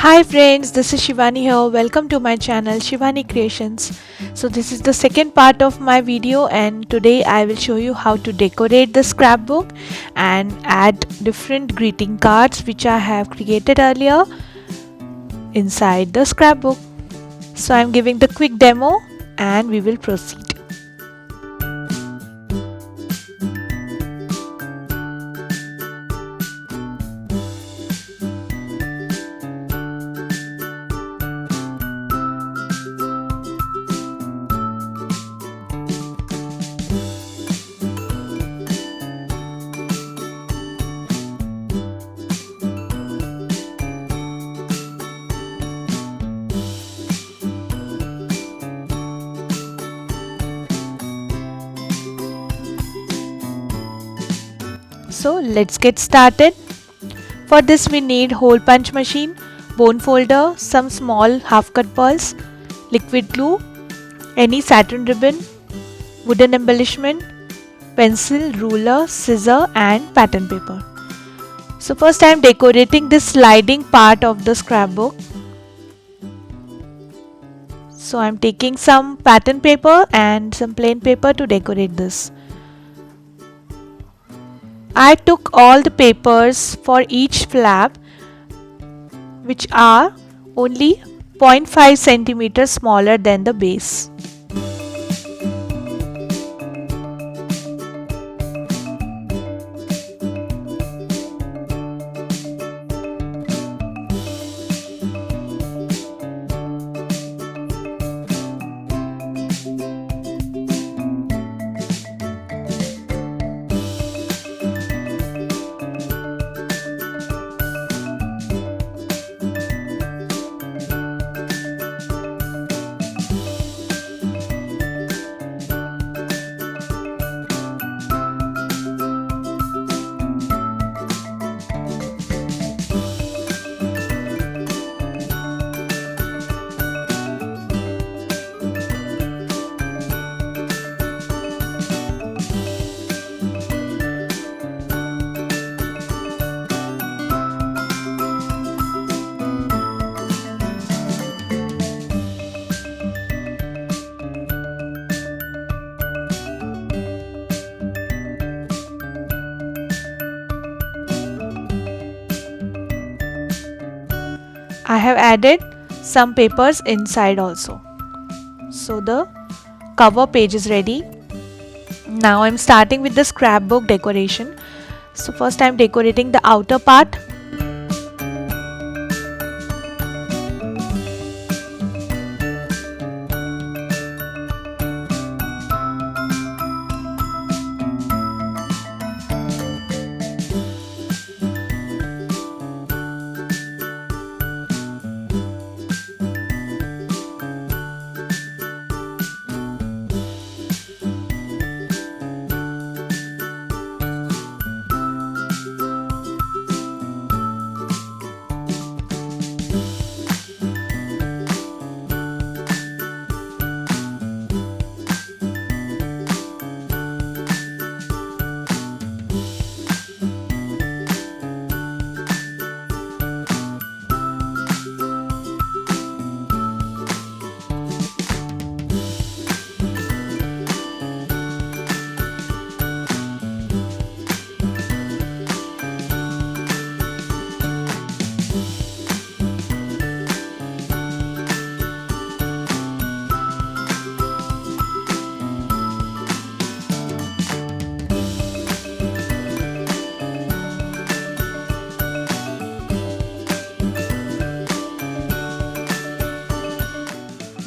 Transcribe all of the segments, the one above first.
Hi friends, this is Shivani here. Welcome to my channel Shivani Creations. So this is the second part of my video and today I will show you how to decorate the scrapbook and add different greeting cards which I have created earlier inside the scrapbook. So I'm giving the quick demo and we will proceed. So let's get started. For this we need hole punch machine, bone folder, some small half cut pearls, liquid glue, any satin ribbon, wooden embellishment, pencil, ruler, scissor and pattern paper. So first I am decorating this sliding part of the scrapbook. So I am taking some pattern paper and some plain paper to decorate this. I took all the papers for each flap which are only 0.5 centimeters smaller than the base. I have added some papers inside also. So the cover page is ready. Now I'm starting with the scrapbook decoration. So first I'm decorating the outer part.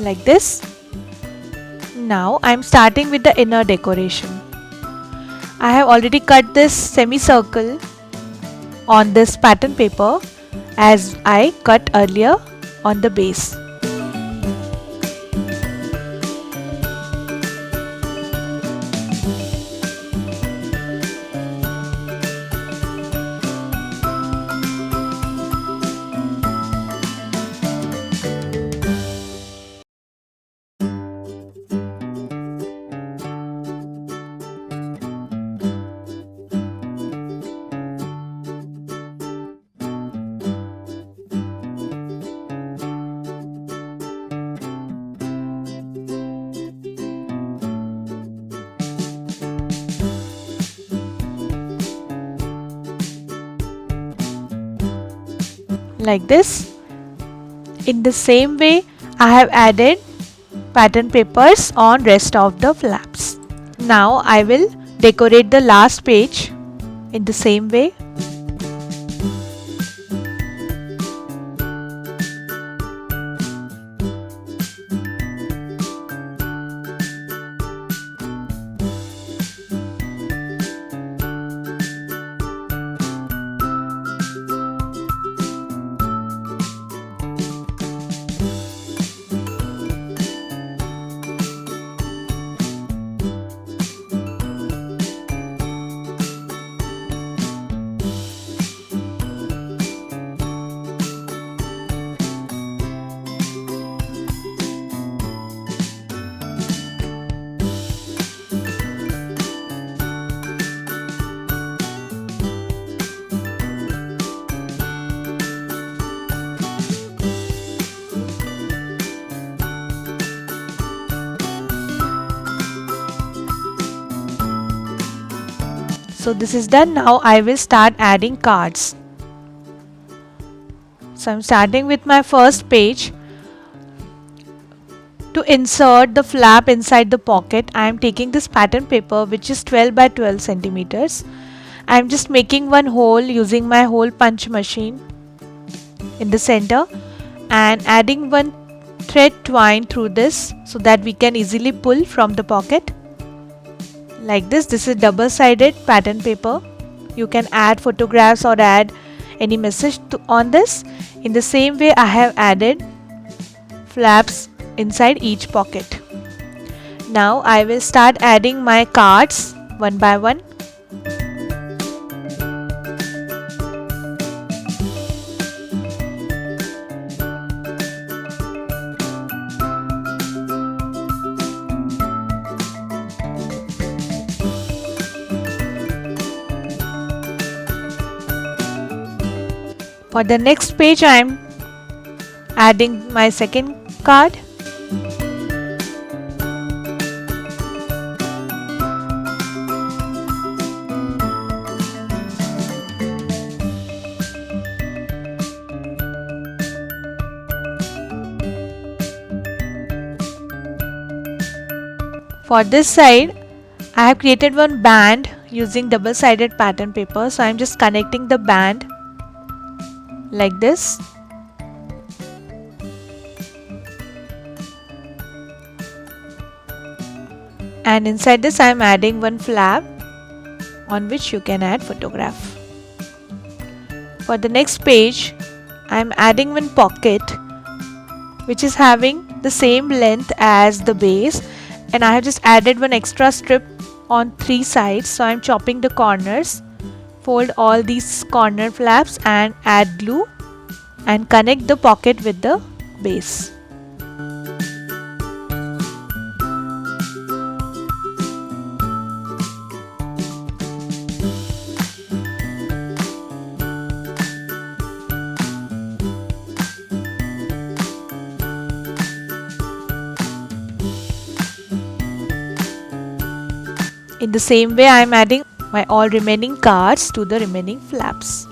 Like this. Now I am starting with the inner decoration. I have already cut this semicircle on this pattern paper as I cut earlier on the base. like this. In the same way, I have added pattern papers on rest of the flaps. Now I will decorate the last page in the same way. So this is done. Now I will start adding cards. So I'm starting with my first page. To insert the flap inside the pocket, I am taking this pattern paper which is 12 by 12 centimeters. I am just making one hole using my hole punch machine in the center and adding one thread twine through this so that we can easily pull from the pocket. Like this. This is double-sided pattern paper. You can add photographs or add any message on this. In the same way, I have added flaps inside each pocket. Now I will start adding my cards one by one. For the next page, I am adding my second card. For this side, I have created one band using double-sided pattern paper. So I am just connecting the band like this. And inside this I am adding one flap on which you can add photograph. For the next page, I am adding one pocket which is having the same length as the base, and I have just added one extra strip on 3 sides. So I am chopping the corners. Fold all these corner flaps and add glue and connect the pocket with the base. In the same way, I am adding my all remaining cards to the remaining flaps.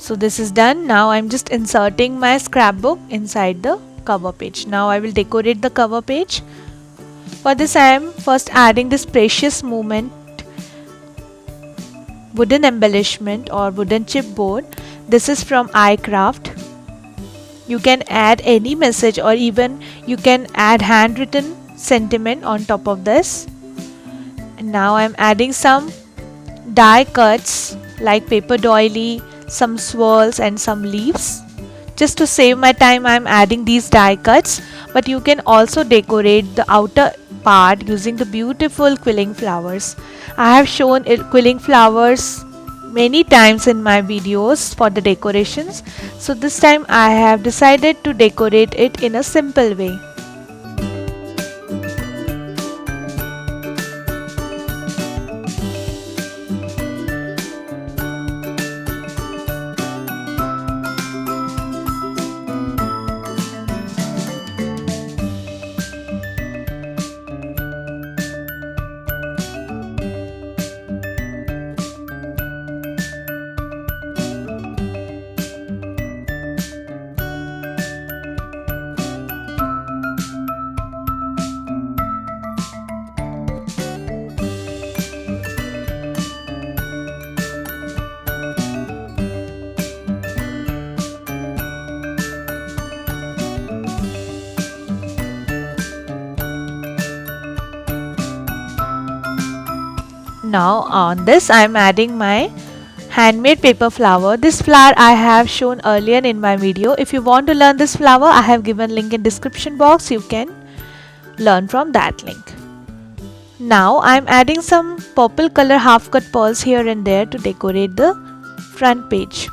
So this is done. Now I'm just inserting my scrapbook inside the cover page. Now I will decorate the cover page. For this I am first adding this precious moment wooden embellishment or wooden chipboard. This is from iCraft. You can add any message or even you can add handwritten sentiment on top of this. And now I'm adding some die cuts like paper doily, some swirls and some leaves. Just to save my time, I'm adding these die cuts, but you can also decorate the outer part using the beautiful quilling flowers. I have shown quilling flowers many times in my videos for the decorations, so this time I have decided to decorate it in a simple way. Now on this I am adding my handmade paper flower. This flower I have shown earlier in my video. If you want to learn this flower, I have given link in description box. You can learn from that link. Now I am adding some purple color half cut pearls here and there to decorate the front page.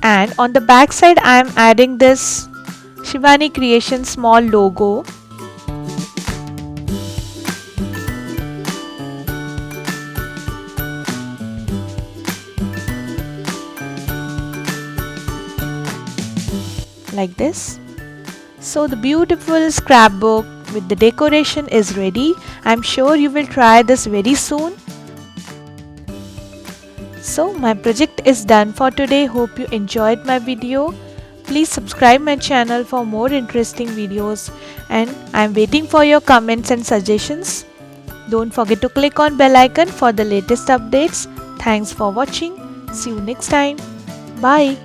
And on the back side I am adding this Shivani Creation small logo. Like this. So the beautiful scrapbook with the decoration is ready. I'm sure you will try this very soon. So my project is done for today. Hope you enjoyed my video. Please subscribe my channel for more interesting videos, and I'm waiting for your comments and suggestions. Don't forget to click on bell icon for the latest updates. Thanks for watching. See you next time. Bye.